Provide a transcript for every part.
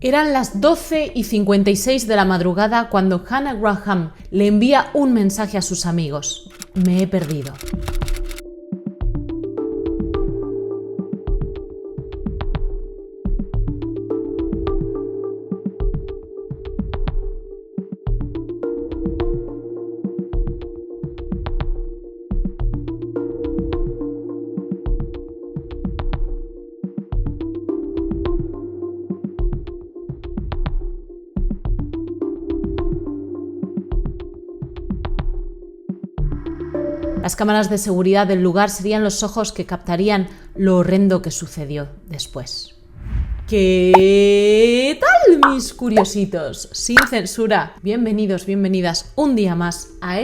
Eran las 12:56 de la madrugada cuando Hannah Graham le envía un mensaje a sus amigos. Me he perdido. Las cámaras de seguridad del lugar serían los ojos que captarían lo horrendo que sucedió después. ¿Qué tal, mis curiositos? Sin censura. Bienvenidos, bienvenidas un día más a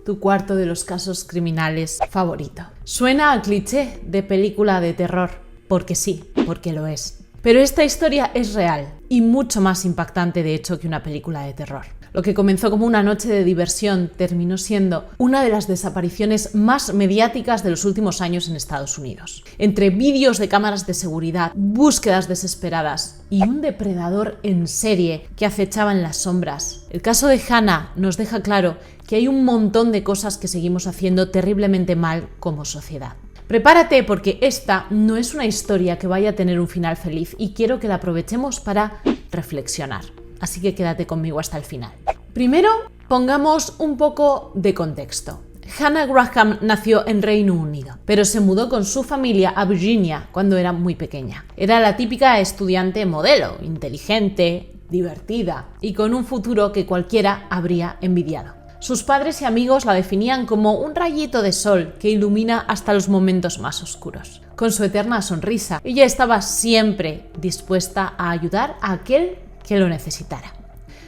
tu cuarto de los casos criminales favorito. Suena a cliché de película de terror, porque sí, porque lo es. Pero esta historia es real y mucho más impactante, de hecho, que una película de terror. Lo que comenzó como una noche de diversión terminó siendo una de las desapariciones más mediáticas de los últimos años en Estados Unidos. Entre vídeos de cámaras de seguridad, búsquedas desesperadas y un depredador en serie que acechaba en las sombras. El caso de Hannah nos deja claro que hay un montón de cosas que seguimos haciendo terriblemente mal como sociedad. Prepárate, porque esta no es una historia que vaya a tener un final feliz y quiero que la aprovechemos para reflexionar. Así que quédate conmigo hasta el final. Primero, pongamos un poco de contexto. Hannah Graham nació en Reino Unido, pero se mudó con su familia a Virginia cuando era muy pequeña. Era la típica estudiante modelo, inteligente, divertida y con un futuro que cualquiera habría envidiado. Sus padres y amigos la definían como un rayito de sol que ilumina hasta los momentos más oscuros. Con su eterna sonrisa, ella estaba siempre dispuesta a ayudar a aquel que lo necesitara.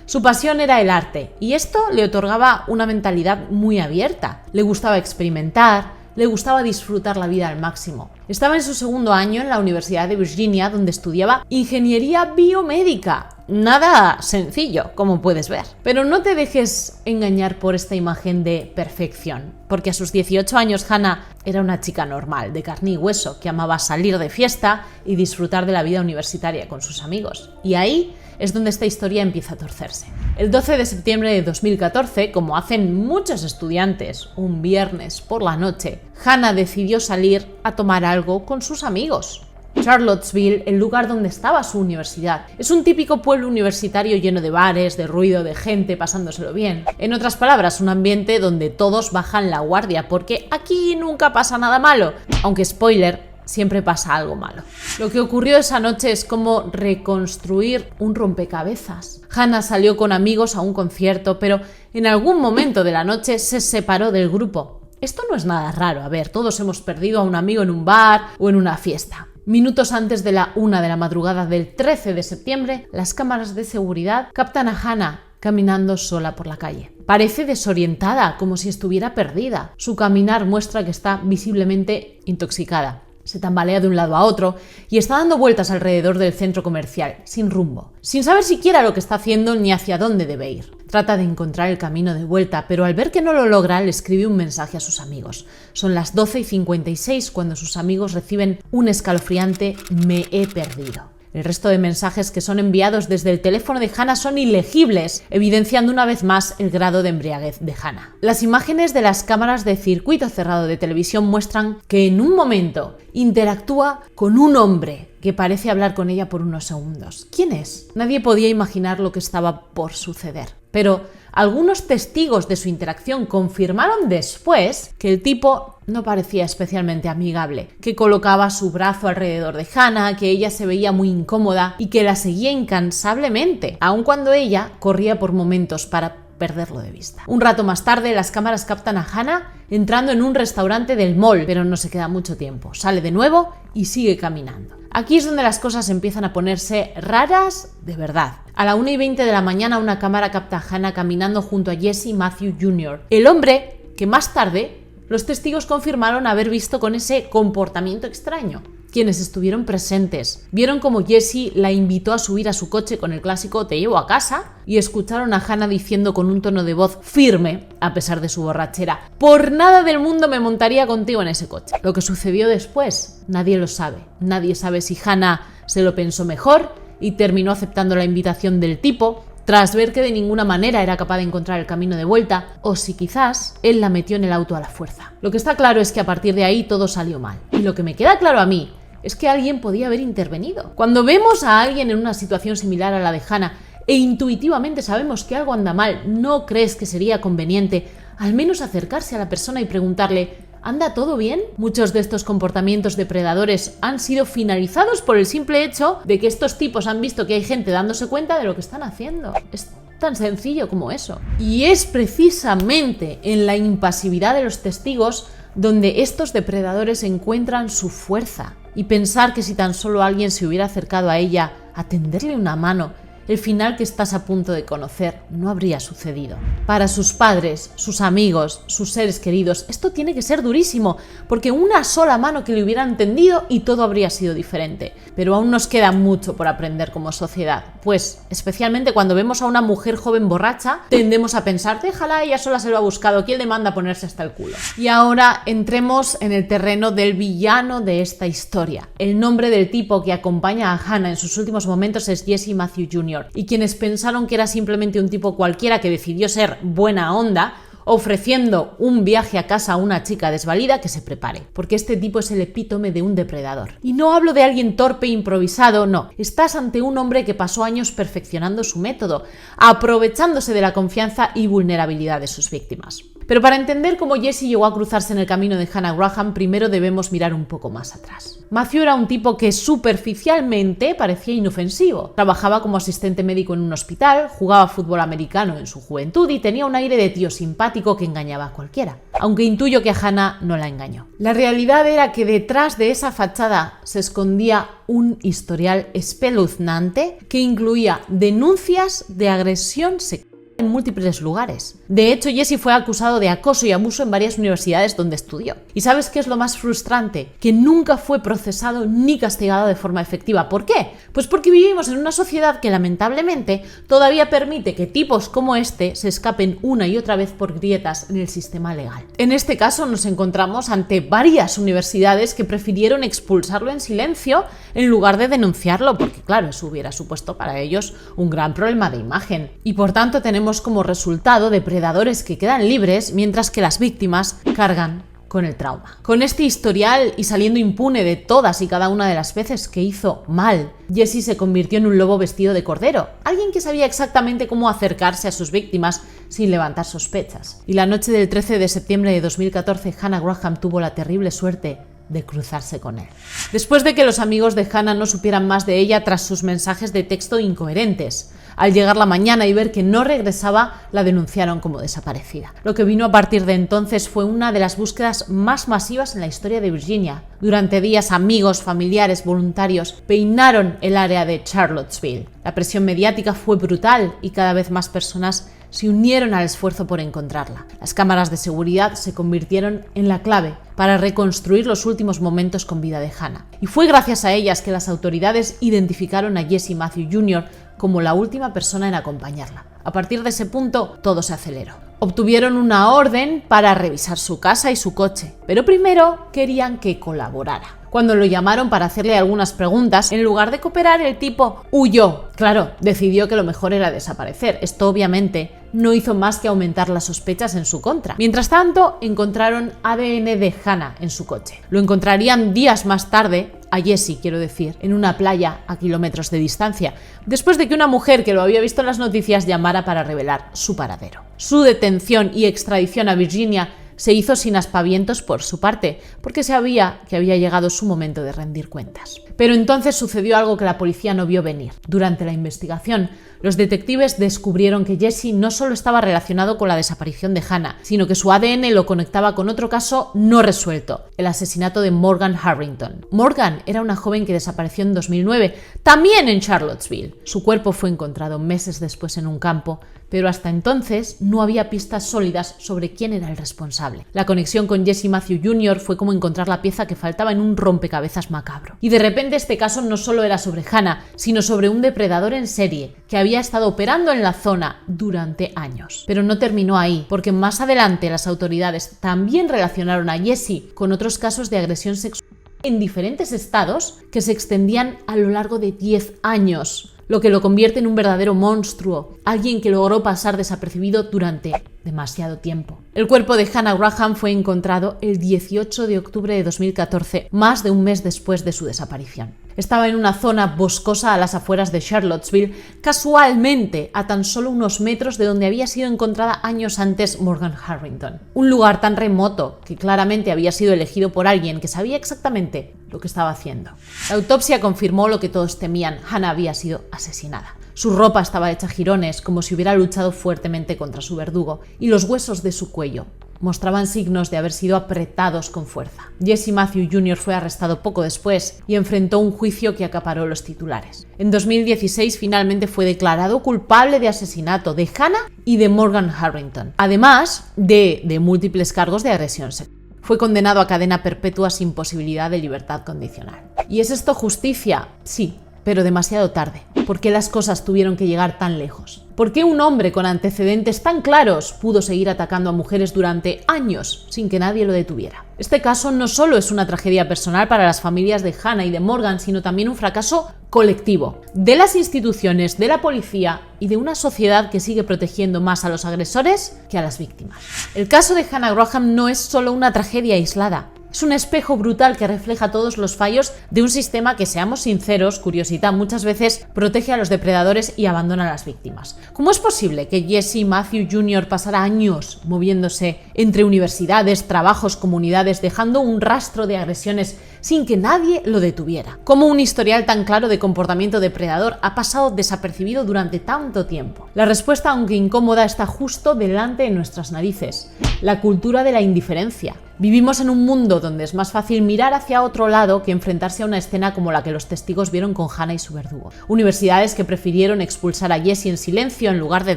Su pasión era el arte y esto le otorgaba una mentalidad muy abierta. Le gustaba experimentar, le gustaba disfrutar la vida al máximo. Estaba en su segundo año en la Universidad de Virginia, donde estudiaba ingeniería biomédica. Nada sencillo, como puedes ver. Pero no te dejes engañar por esta imagen de perfección, porque a sus 18 años Hannah era una chica normal, de carne y hueso, que amaba salir de fiesta y disfrutar de la vida universitaria con sus amigos. Y ahí es donde esta historia empieza a torcerse. El 12 de septiembre de 2014, como hacen muchos estudiantes, un viernes por la noche, Hannah decidió salir a tomar algo con sus amigos. Charlottesville, el lugar donde estaba su universidad, es un típico pueblo universitario lleno de bares, de ruido, de gente pasándoselo bien. En otras palabras, un ambiente donde todos bajan la guardia, porque aquí nunca pasa nada malo, aunque spoiler, siempre pasa algo malo. Lo que ocurrió esa noche es como reconstruir un rompecabezas. Hannah salió con amigos a un concierto, pero en algún momento de la noche se separó del grupo. Esto no es nada raro, todos hemos perdido a un amigo en un bar o en una fiesta. Minutos antes de la 1 de la madrugada del 13 de septiembre, las cámaras de seguridad captan a Hannah caminando sola por la calle. Parece desorientada, como si estuviera perdida. Su caminar muestra que está visiblemente intoxicada. Se tambalea de un lado a otro y está dando vueltas alrededor del centro comercial, sin rumbo, sin saber siquiera lo que está haciendo ni hacia dónde debe ir. Trata de encontrar el camino de vuelta, pero al ver que no lo logra, le escribe un mensaje a sus amigos. Son las 12:56 cuando sus amigos reciben un escalofriante "me he perdido". El resto de mensajes que son enviados desde el teléfono de Hannah son ilegibles, evidenciando una vez más el grado de embriaguez de Hannah. Las imágenes de las cámaras de circuito cerrado de televisión muestran que en un momento interactúa con un hombre que parece hablar con ella por unos segundos. ¿Quién es? Nadie podía imaginar lo que estaba por suceder. Pero algunos testigos de su interacción confirmaron después que el tipo no parecía especialmente amigable, que colocaba su brazo alrededor de Hannah, que ella se veía muy incómoda y que la seguía incansablemente, aun cuando ella corría por momentos para perderlo de vista. Un rato más tarde, las cámaras captan a Hannah entrando en un restaurante del mall, pero no se queda mucho tiempo. Sale de nuevo y sigue caminando. Aquí es donde las cosas empiezan a ponerse raras de verdad. A la 1:20 de la mañana, una cámara capta a Hannah caminando junto a Jesse Matthew Jr., el hombre que más tarde los testigos confirmaron haber visto con ese comportamiento extraño. Quienes estuvieron presentes vieron como Jesse la invitó a subir a su coche con el clásico "te llevo a casa", y escucharon a Hannah diciendo con un tono de voz firme, a pesar de su borrachera: "Por nada del mundo me montaría contigo en ese coche". Lo que sucedió después, nadie lo sabe. Nadie sabe si Hannah se lo pensó mejor y terminó aceptando la invitación del tipo, tras ver que de ninguna manera era capaz de encontrar el camino de vuelta, o si quizás él la metió en el auto a la fuerza. Lo que está claro es que a partir de ahí todo salió mal. Y lo que me queda claro a mí es que alguien podía haber intervenido. Cuando vemos a alguien en una situación similar a la de Hannah e intuitivamente sabemos que algo anda mal, ¿no crees que sería conveniente al menos acercarse a la persona y preguntarle: ¿anda todo bien? Muchos de estos comportamientos depredadores han sido finalizados por el simple hecho de que estos tipos han visto que hay gente dándose cuenta de lo que están haciendo. Es tan sencillo como eso. Y es precisamente en la impasividad de los testigos donde estos depredadores encuentran su fuerza. Y pensar que si tan solo alguien se hubiera acercado a ella a tenderle una mano, el final que estás a punto de conocer no habría sucedido. Para sus padres, sus amigos, sus seres queridos, esto tiene que ser durísimo, porque una sola mano que le hubieran tendido y todo habría sido diferente. Pero aún nos queda mucho por aprender como sociedad, pues especialmente cuando vemos a una mujer joven borracha, tendemos a pensar: déjala, ella sola se lo ha buscado, ¿quién le manda a ponerse hasta el culo? Y ahora entremos en el terreno del villano de esta historia. El nombre del tipo que acompaña a Hannah en sus últimos momentos es Jesse Matthew Jr. Y quienes pensaron que era simplemente un tipo cualquiera que decidió ser buena onda, ofreciendo un viaje a casa a una chica desvalida, que se prepare, porque este tipo es el epítome de un depredador. Y no hablo de alguien torpe e improvisado, no. Estás ante un hombre que pasó años perfeccionando su método, aprovechándose de la confianza y vulnerabilidad de sus víctimas. Pero para entender cómo Jesse llegó a cruzarse en el camino de Hannah Graham, primero debemos mirar un poco más atrás. Matthew era un tipo que superficialmente parecía inofensivo. Trabajaba como asistente médico en un hospital, jugaba fútbol americano en su juventud y tenía un aire de tío simpático que engañaba a cualquiera. Aunque intuyo que a Hannah no la engañó. La realidad era que detrás de esa fachada se escondía un historial espeluznante que incluía denuncias de agresión sexual en múltiples lugares. De hecho, Jesse fue acusado de acoso y abuso en varias universidades donde estudió. ¿Y sabes qué es lo más frustrante? Que nunca fue procesado ni castigado de forma efectiva. ¿Por qué? Pues porque vivimos en una sociedad que lamentablemente todavía permite que tipos como este se escapen una y otra vez por grietas en el sistema legal. En este caso nos encontramos ante varias universidades que prefirieron expulsarlo en silencio en lugar de denunciarlo, porque claro, eso hubiera supuesto para ellos un gran problema de imagen. Y por tanto tenemos como resultado depredadores que quedan libres mientras que las víctimas cargan con el trauma. Con este historial y saliendo impune de todas y cada una de las veces que hizo mal, Jesse se convirtió en un lobo vestido de cordero, alguien que sabía exactamente cómo acercarse a sus víctimas sin levantar sospechas. Y la noche del 13 de septiembre de 2014, Hannah Graham tuvo la terrible suerte de cruzarse con él. Después de que los amigos de Hannah no supieran más de ella tras sus mensajes de texto incoherentes, al llegar la mañana y ver que no regresaba, la denunciaron como desaparecida. Lo que vino a partir de entonces fue una de las búsquedas más masivas en la historia de Virginia. Durante días, amigos, familiares, voluntarios peinaron el área de Charlottesville. La presión mediática fue brutal y cada vez más personas se unieron al esfuerzo por encontrarla. Las cámaras de seguridad se convirtieron en la clave para reconstruir los últimos momentos con vida de Hannah. Y fue gracias a ellas que las autoridades identificaron a Jesse Matthew Jr. como la última persona en acompañarla. A partir de ese punto, todo se aceleró. Obtuvieron una orden para revisar su casa y su coche, pero primero querían que colaborara. Cuando lo llamaron para hacerle algunas preguntas, en lugar de cooperar, el tipo huyó. Claro, decidió que lo mejor era desaparecer. Esto obviamente no hizo más que aumentar las sospechas en su contra. Mientras tanto, encontraron ADN de Hannah en su coche. Lo encontrarían días más tarde, a Jesse, quiero decir, en una playa a kilómetros de distancia, después de que una mujer que lo había visto en las noticias llamara para revelar su paradero. Su detención y extradición a Virginia se hizo sin aspavientos por su parte, porque sabía que había llegado su momento de rendir cuentas. Pero entonces sucedió algo que la policía no vio venir. Durante la investigación, los detectives descubrieron que Jesse no solo estaba relacionado con la desaparición de Hannah, sino que su ADN lo conectaba con otro caso no resuelto, el asesinato de Morgan Harrington. Morgan era una joven que desapareció en 2009, también en Charlottesville. Su cuerpo fue encontrado meses después en un campo, pero hasta entonces no había pistas sólidas sobre quién era el responsable. La conexión con Jesse Matthew Jr. fue como encontrar la pieza que faltaba en un rompecabezas macabro. Y de repente este caso no solo era sobre Hannah, sino sobre un depredador en serie que había estado operando en la zona durante años. Pero no terminó ahí, porque más adelante las autoridades también relacionaron a Jesse con otros casos de agresión sexual en diferentes estados que se extendían a lo largo de 10 años. lo que lo convierte en un verdadero monstruo, alguien que logró pasar desapercibido durante demasiado tiempo. El cuerpo de Hannah Graham fue encontrado el 18 de octubre de 2014, más de un mes después de su desaparición. Estaba en una zona boscosa a las afueras de Charlottesville, casualmente a tan solo unos metros de donde había sido encontrada años antes Morgan Harrington. Un lugar tan remoto que claramente había sido elegido por alguien que sabía exactamente lo que estaba haciendo. La autopsia confirmó lo que todos temían: Hannah había sido asesinada. Su ropa estaba hecha jirones, como si hubiera luchado fuertemente contra su verdugo, y los huesos de su cuello mostraban signos de haber sido apretados con fuerza. Jesse Matthew Jr. fue arrestado poco después y enfrentó un juicio que acaparó los titulares. En 2016 finalmente fue declarado culpable de asesinato de Hannah y de Morgan Harrington, además de múltiples cargos de agresión sexual. Fue condenado a cadena perpetua sin posibilidad de libertad condicional. ¿Y es esto justicia? Sí, pero demasiado tarde. ¿Por qué las cosas tuvieron que llegar tan lejos? ¿Por qué un hombre con antecedentes tan claros pudo seguir atacando a mujeres durante años sin que nadie lo detuviera? Este caso no solo es una tragedia personal para las familias de Hannah y de Morgan, sino también un fracaso colectivo de las instituciones, de la policía y de una sociedad que sigue protegiendo más a los agresores que a las víctimas. El caso de Hannah Graham no es solo una tragedia aislada. Es un espejo brutal que refleja todos los fallos de un sistema que, seamos sinceros, curiosita, muchas veces protege a los depredadores y abandona a las víctimas. ¿Cómo es posible que Jesse Matthew Jr. pasara años moviéndose entre universidades, trabajos, comunidades, dejando un rastro de agresiones sin que nadie lo detuviera? ¿Cómo un historial tan claro de comportamiento depredador ha pasado desapercibido durante tanto tiempo? La respuesta, aunque incómoda, está justo delante de nuestras narices: la cultura de la indiferencia. Vivimos en un mundo donde es más fácil mirar hacia otro lado que enfrentarse a una escena como la que los testigos vieron con Hannah y su verdugo. Universidades que prefirieron expulsar a Jesse en silencio en lugar de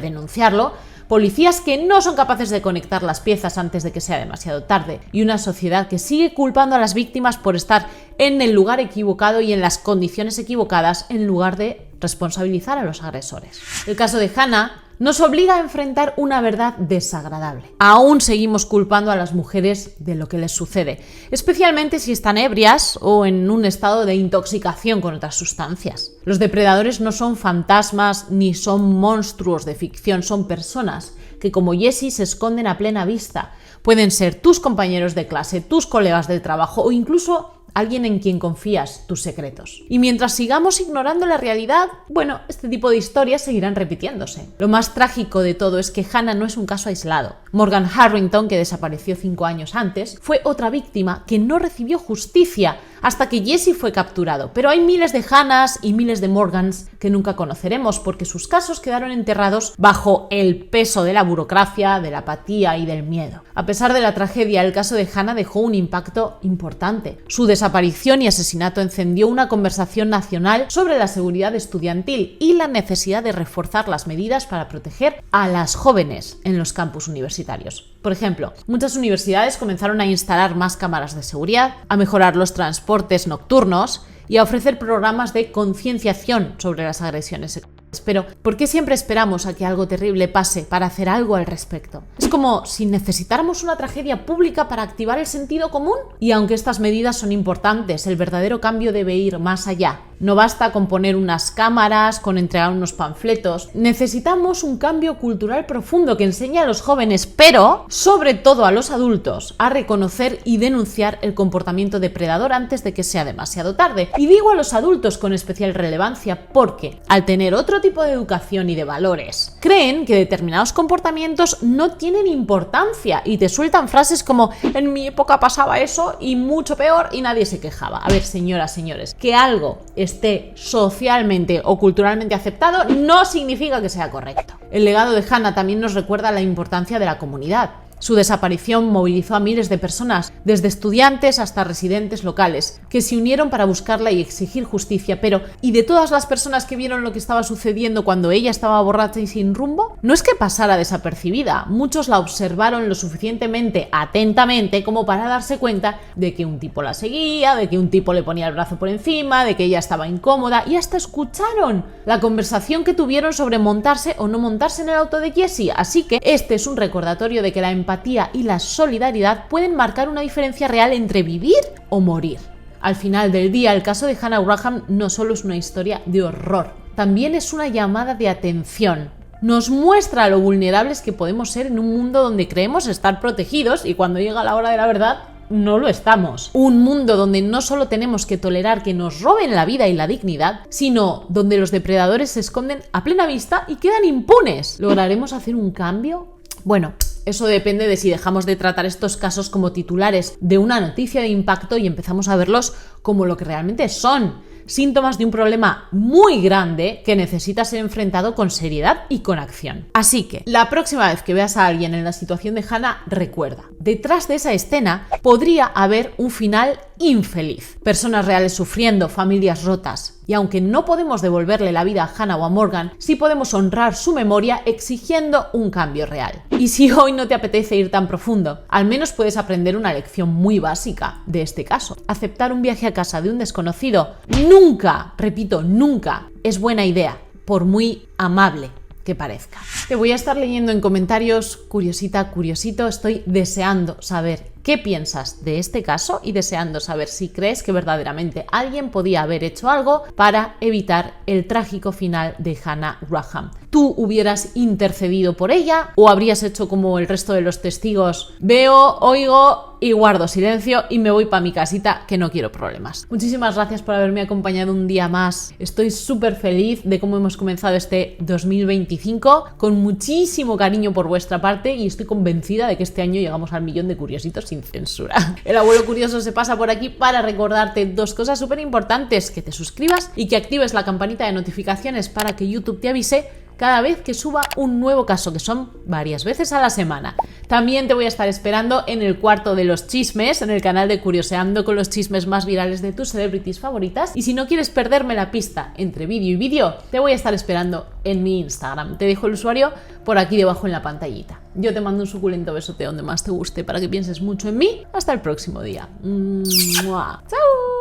denunciarlo, policías que no son capaces de conectar las piezas antes de que sea demasiado tarde, y una sociedad que sigue culpando a las víctimas por estar en el lugar equivocado y en las condiciones equivocadas en lugar de responsabilizar a los agresores. El caso de Hannah nos obliga a enfrentar una verdad desagradable. Aún seguimos culpando a las mujeres de lo que les sucede, especialmente si están ebrias o en un estado de intoxicación con otras sustancias. Los depredadores no son fantasmas ni son monstruos de ficción, son personas que, como Jesse, se esconden a plena vista. Pueden ser tus compañeros de clase, tus colegas de trabajo o incluso alguien en quien confías tus secretos. Y mientras sigamos ignorando la realidad, bueno, este tipo de historias seguirán repitiéndose. Lo más trágico de todo es que Hannah no es un caso aislado. Morgan Harrington, que desapareció 5 años antes, fue otra víctima que no recibió justicia hasta que Jesse fue capturado. Pero hay miles de Hannahs y miles de Morgans que nunca conoceremos porque sus casos quedaron enterrados bajo el peso de la burocracia, de la apatía y del miedo. A pesar de la tragedia, el caso de Hannah dejó un impacto importante. Su desaparición y asesinato encendió una conversación nacional sobre la seguridad estudiantil y la necesidad de reforzar las medidas para proteger a las jóvenes en los campus universitarios. Por ejemplo, muchas universidades comenzaron a instalar más cámaras de seguridad, a mejorar los transportes nocturnos y a ofrecer programas de concienciación sobre las agresiones sexuales. Pero, ¿por qué siempre esperamos a que algo terrible pase para hacer algo al respecto? Es como si necesitáramos una tragedia pública para activar el sentido común. Y aunque estas medidas son importantes, el verdadero cambio debe ir más allá. No basta con poner unas cámaras, con entregar unos panfletos. Necesitamos un cambio cultural profundo que enseñe a los jóvenes, pero sobre todo a los adultos, a reconocer y denunciar el comportamiento depredador antes de que sea demasiado tarde. Y digo a los adultos con especial relevancia porque, al tener otro tipo de educación y de valores, creen que determinados comportamientos no tienen importancia y te sueltan frases como: en mi época pasaba eso y mucho peor y nadie se quejaba. A ver, señoras, señores, que algo esté socialmente o culturalmente aceptado no significa que sea correcto. El legado de Hannah también nos recuerda la importancia de la comunidad. Su desaparición movilizó a miles de personas, desde estudiantes hasta residentes locales, que se unieron para buscarla y exigir justicia. Pero, ¿y de todas las personas que vieron lo que estaba sucediendo cuando ella estaba borracha y sin rumbo? No es que pasara desapercibida, muchos la observaron lo suficientemente atentamente como para darse cuenta de que un tipo la seguía, de que un tipo le ponía el brazo por encima, de que ella estaba incómoda, y hasta escucharon la conversación que tuvieron sobre montarse o no montarse en el auto de Jesse. Así que este es un recordatorio de que la empatía y la solidaridad pueden marcar una diferencia real entre vivir o morir. Al final del día, el caso de Hannah Graham no solo es una historia de horror, también es una llamada de atención. Nos muestra lo vulnerables que podemos ser en un mundo donde creemos estar protegidos y cuando llega la hora de la verdad no lo estamos. Un mundo donde no solo tenemos que tolerar que nos roben la vida y la dignidad, sino donde los depredadores se esconden a plena vista y quedan impunes. ¿Lograremos hacer un cambio? Bueno, eso depende de si dejamos de tratar estos casos como titulares de una noticia de impacto y empezamos a verlos como lo que realmente son. Síntomas de un problema muy grande que necesita ser enfrentado con seriedad y con acción. Así que, la próxima vez que veas a alguien en la situación de Hannah, recuerda, detrás de esa escena podría haber un final infeliz. Personas reales sufriendo, familias rotas. Y aunque no podemos devolverle la vida a Hannah o a Morgan, sí podemos honrar su memoria exigiendo un cambio real. Y si hoy no te apetece ir tan profundo, al menos puedes aprender una lección muy básica de este caso. Aceptar un viaje a casa de un desconocido nunca, repito, nunca es buena idea, por muy amable que parezca. Te voy a estar leyendo en comentarios, curiosita, curiosito, estoy deseando saber qué piensas de este caso y deseando saber si crees que verdaderamente alguien podía haber hecho algo para evitar el trágico final de Hannah Graham. ¿Tú hubieras intercedido por ella o habrías hecho como el resto de los testigos? Veo, oigo y guardo silencio y me voy para mi casita que no quiero problemas. Muchísimas gracias por haberme acompañado un día más. Estoy súper feliz de cómo hemos comenzado este 2025 con muchísimo cariño por vuestra parte y estoy convencida de que este año llegamos al 1.000.000 de curiositos sin censura. El abuelo curioso se pasa por aquí para recordarte dos cosas súper importantes: que te suscribas y que actives la campanita de notificaciones para que YouTube te avise cada vez que suba un nuevo caso, que son varias veces a la semana. También te voy a estar esperando en el cuarto de los chismes, en el canal de Curioseando, con los chismes más virales de tus celebrities favoritas. Y si no quieres perderme la pista entre vídeo y vídeo, te voy a estar esperando en mi Instagram. Te dejo el usuario por aquí debajo en la pantallita. Yo te mando un suculento besote donde más te guste para que pienses mucho en mí. Hasta el próximo día. ¡Mua! ¡Chao!